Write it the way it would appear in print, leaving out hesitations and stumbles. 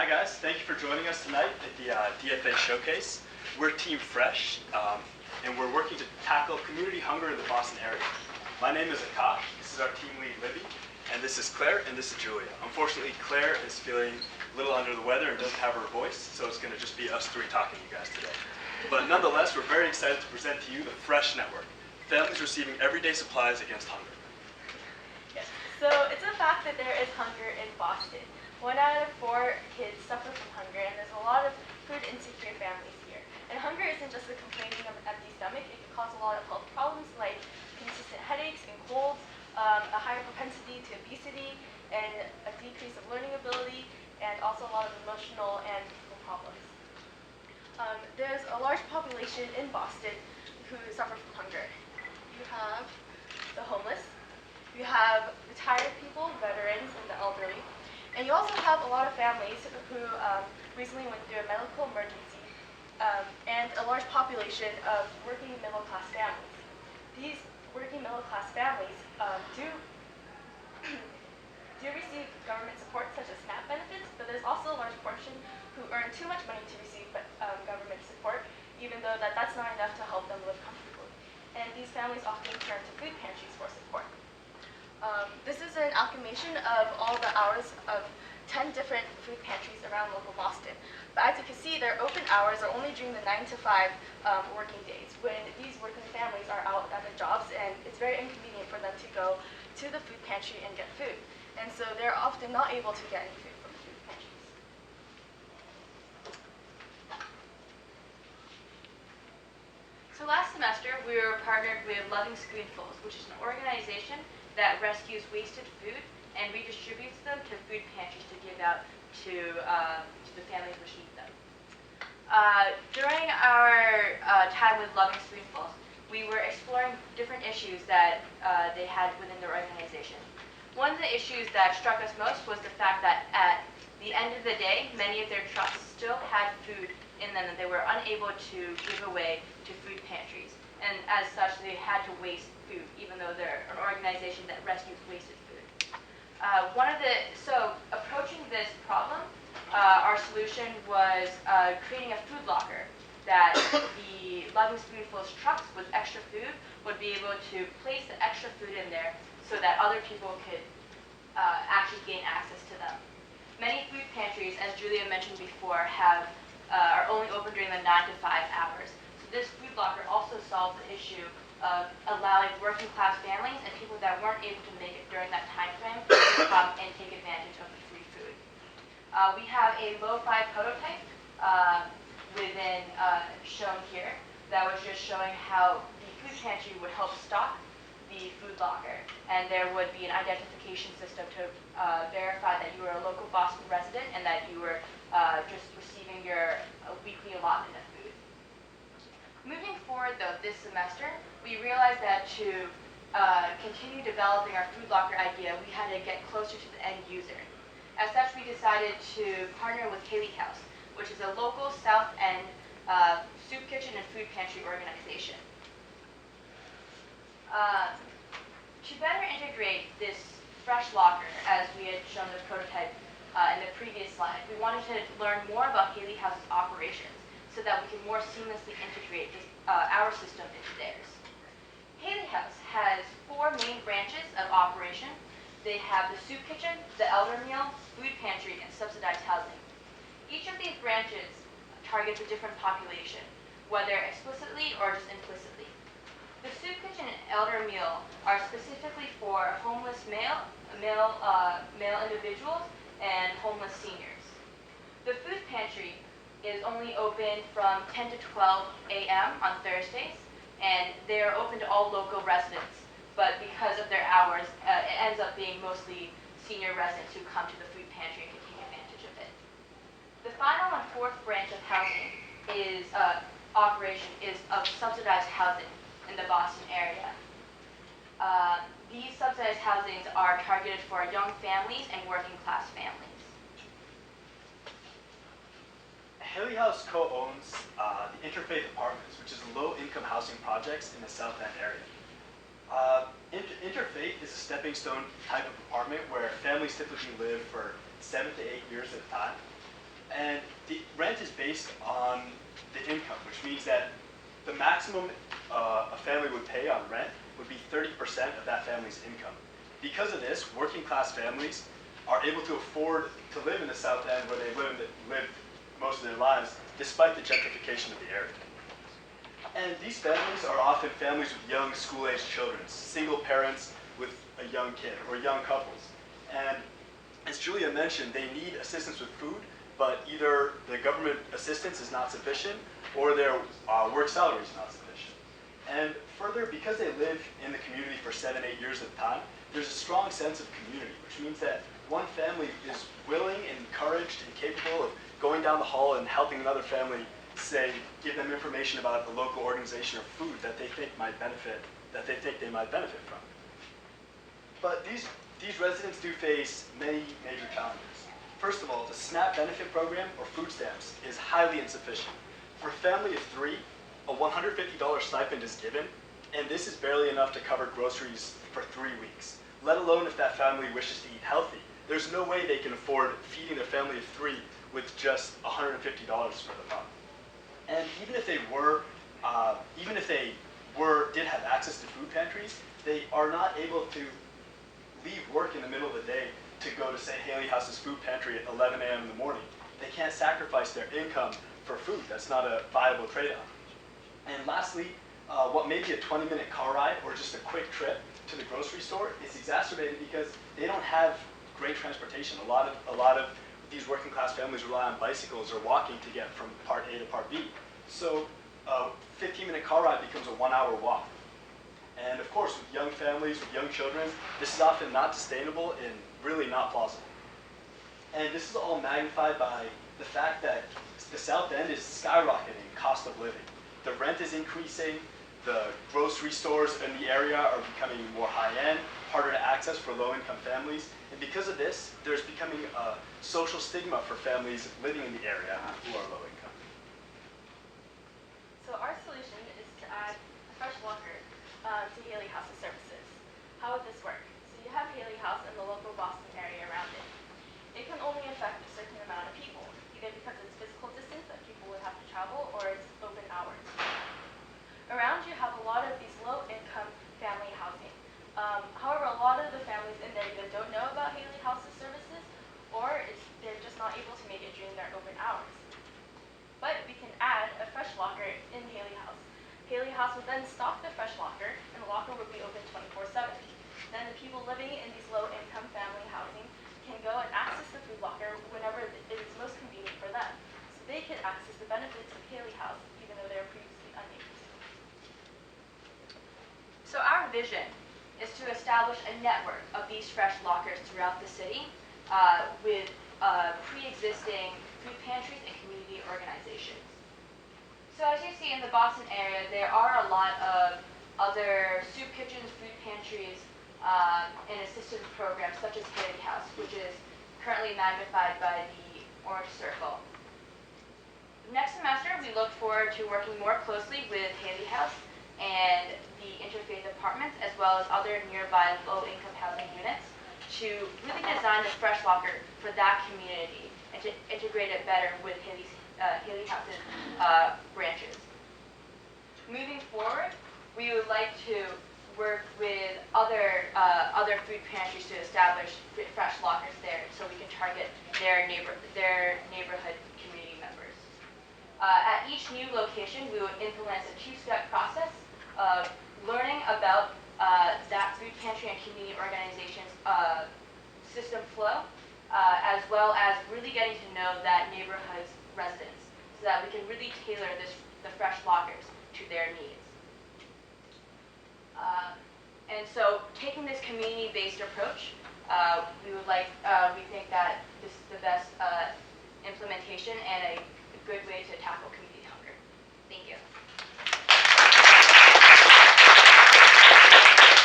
guys, thank you for joining us tonight at the DFA Showcase. We're Team F.R.E.S.H, and we're working to tackle community hunger in the Boston area. My name is Akash, this is our team lead Libby, and this is Claire, and this is Julia. Unfortunately, Claire is feeling a little under the weather and doesn't have her voice, so it's going to just be us three talking to you guys today. But nonetheless, we're very excited to present to you the F.R.E.S.H Network, families receiving everyday supplies against hunger. Yes. So it's a fact that there is hunger in Boston. 1 out of 4 kids suffer from hunger, and there's a lot of food insecure families here. And hunger isn't just the complaining of an empty stomach. It can cause a lot of health problems like consistent headaches and colds, a higher propensity to obesity, and a decrease of learning ability, and also a lot of emotional and physical problems. There's a large population in Boston who suffer from hunger. You have the homeless, you have retired people, veterans, and the elderly. And you also have a lot of families who recently went through a medical emergency and a large population of working middle-class families. These working middle-class families do receive government support such as SNAP benefits, but there's also a large portion who earn too much money to receive government support, even though that's not enough to help them live comfortably. And these families often turn to food pantries for support. This is an amalgamation of all the hours of 10 different food pantries around local Boston. But as you can see, their open hours are only during the 9 to 5 working days, when these working families are out at their jobs, and it's very inconvenient for them to go to the food pantry and get food. And so they're often not able to get any food from the food pantries. So last semester, we were partnered with Loving Spoonfuls, which is an organization that rescues wasted food and redistributes them to food pantries to give out to the families which need them. During our time with Loving Spoonfuls, we were exploring different issues that they had within their organization. One of the issues that struck us most was the fact that at the end of the day, many of their trucks still had food in them that they were unable to give away to food pantries. And as such, they had to waste food, even though they're an organization that rescues wasted food. So approaching this problem, our solution was creating a food locker that the Loving Spoonfuls trucks with extra food would be able to place the extra food in there so that other people could actually gain access to them. Many food pantries, as Julia mentioned before, are only open during the 9 to 5 hours. This food locker also solves the issue of allowing working class families and people that weren't able to make it during that time frame to come and take advantage of the free food. We have a low-fi prototype shown here that was just showing how the food pantry would help stock the food locker, and there would be an identification system to verify that you were a local Boston resident and that you were just receiving your weekly allotment of food. Moving forward, though, this semester, we realized that to continue developing our food locker idea, we had to get closer to the end user. As such, we decided to partner with Haley House, which is a local South End soup kitchen and food pantry organization. To better integrate this F.R.E.S.H locker, as we had shown the prototype in the previous slide, we wanted to learn more about Haley House's operations, so that we can more seamlessly integrate our system into theirs. Haley House has 4 main branches of operation. They have the soup kitchen, the elder meal, food pantry, and subsidized housing. Each of these branches targets a different population, whether explicitly or just implicitly. The soup kitchen and elder meal are specifically for homeless male individuals and homeless seniors. The food pantry is only open from 10 to 12 a.m. on Thursdays, and they are open to all local residents, but because of their hours, it ends up being mostly senior residents who come to the food pantry and can take advantage of it. The final and 4th branch of housing operation is of subsidized housing in the Boston area. These subsidized housings are targeted for young families and working class families. Haley House co-owns the Interfaith Apartments, which is low-income housing projects in the South End area. Interfaith is a stepping stone type of apartment where families typically live for 7 to 8 years at a time. And the rent is based on the income, which means that the maximum a family would pay on rent would be 30% of that family's income. Because of this, working class families are able to afford to live in the South End where they lived most of their lives, despite the gentrification of the area. And these families are often families with young school-aged children, single parents with a young kid, or young couples. And as Julia mentioned, they need assistance with food, but either the government assistance is not sufficient, or their work salary is not sufficient. And further, because they live in the community for 7, 8 years at a time, there's a strong sense of community, which means that one family is willing and encouraged and capable of going down the hall and helping another family, say, give them information about a local organization or food that they think they might benefit from. But these residents do face many major challenges. First of all, the SNAP benefit program, or food stamps, is highly insufficient. For a family of 3, a $150 stipend is given, and this is barely enough to cover groceries for 3 weeks, let alone if that family wishes to eat healthy. There's no way they can afford feeding their family of 3 with just $150 for the month. And even if they did have access to food pantries, they are not able to leave work in the middle of the day to go to, say, Haley House's food pantry at 11 a.m. in the morning. They can't sacrifice their income for food. That's not a viable trade-off. And lastly, what may be a 20-minute car ride or just a quick trip to the grocery store is exacerbated because they don't have great transportation. A lot of these working class families rely on bicycles or walking to get from part A to part B. So a 15-minute car ride becomes a 1-hour walk. And of course, with young families, with young children, this is often not sustainable and really not plausible. And this is all magnified by the fact that the South End is skyrocketing cost of living. The rent is increasing, the grocery stores in the area are becoming more high-end, harder to access for low-income families. And because of this, there's becoming a social stigma for families living in the area who are low-income. So our solution is to add a fresh locker to Haley House's services. How would this work? So you have Haley House and the local Boston area around it. It can only affect a certain amount of people, either because it's physical distance that people would have to travel or it's open hours. Around you have a lot of these low-income family housing. However, a lot of the families in there either don't know about Haley House's services or they're just not able to make it during their open hours. But we can add a fresh locker in Haley House. Haley House would then stock the fresh locker, and the locker would be open 24/7. Then the people living in these low-income family housing can go and access the food locker whenever it is most convenient for them. So they can access the benefits of Haley House, even though they were previously unable to. So our vision is to establish a network of these fresh lockers throughout the city with pre-existing food pantries and community organizations. So as you see in the Boston area, there are a lot of other soup kitchens, food pantries, and assistance programs such as Haley House, which is currently magnified by the orange circle. Next semester, we look forward to working more closely with Haley House and the interfaith apartments, as well as other nearby low-income housing units, to really design the fresh locker for that community and to integrate it better with Haley House's branches. Moving forward, we would like to work with other food pantries to establish fresh lockers there, so we can target their neighborhood community members. At each new location, we would implement a 2-step process of learning about that food pantry and community organization's system flow, as well as really getting to know that neighborhood's residents, so that we can really tailor the fresh lockers to their needs. And so, taking this community-based approach, we think that this is the best implementation and a good way to tackle community hunger. Thank you.